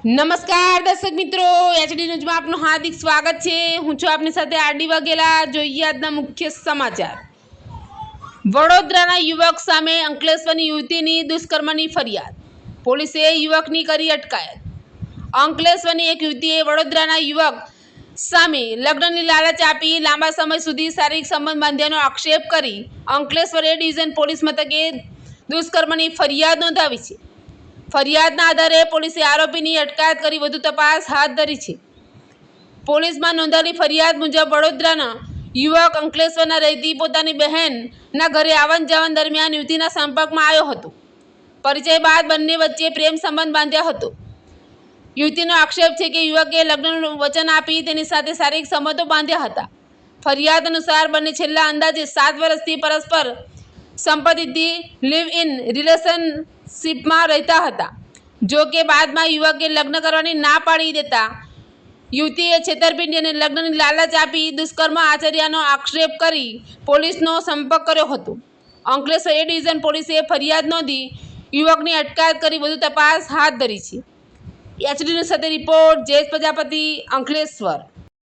નમસ્કાર દર્શક મિત્રો, એચડી ન્યૂઝમાં આપનું હાર્દિક સ્વાગત છે। હું છું આપની સાથે આરડી વાઘેલા। જોઈએ આજના મુખ્ય સમાચાર। વડોદરાના યુવક સામે અંકલેશ્વરની યુવતીની દુષ્કર્મની ફરિયાદ, પોલીસે યુવકની કરી અટકાયત। અંકલેશ્વરની એક યુવતીએ વડોદરાના યુવક સામે લગ્નની લાલચ આપી લાંબા સમય સુધી શારીરિક સંબંધ બાંધ્યાનો આક્ષેપ કરી અંકલેશ્વર એ ડિવિઝન પોલીસ મથકે દુષ્કર્મની ફરિયાદ નોંધાવી છે। ફરિયાદના આધારે પોલીસે આરોપીની અટકાયત કરી વધુ તપાસ હાથ ધરી છે। પોલીસમાં નોંધાયેલી ફરિયાદ મુજબ વડોદરાના યુવક અંકલેશ્વરના રહેતી પોતાની બહેનના ઘરે આવન જાવન દરમિયાન યુવતીના સંપર્કમાં આવ્યો હતો। પરિચય બાદ બંને વચ્ચે પ્રેમ સંબંધ બાંધ્યો હતો। યુવતીનો આક્ષેપ છે કે યુવકે લગ્નનું વચન આપી તેની સાથે શારીરિક સંબંધો બાંધ્યા હતા। ફરિયાદ અનુસાર બંને છેલ્લા અંદાજે 7 વર્ષથી પરસ્પર સંપત્તિથી લિવ ઇન રિલેશનશિપમાં રહેતા હતા। જો કે બાદમાં યુવકે લગ્ન કરવાની ના પાડી દેતા યુવતીએ છેતરપિંડી અને લગ્નની લાલચ આપી દુષ્કર્મ આચર્યાનો આક્ષેપ કરી પોલીસનો સંપર્ક કર્યો હતો। અંકલેશ્વર એ ડિવિઝન પોલીસે ફરિયાદ નોંધી યુવકની અટકાયત કરી વધુ તપાસ હાથ ધરી છે। એચડી ન્યૂઝ સાથે રિપોર્ટ જયેશ પ્રજાપતિ, અંકલેશ્વર।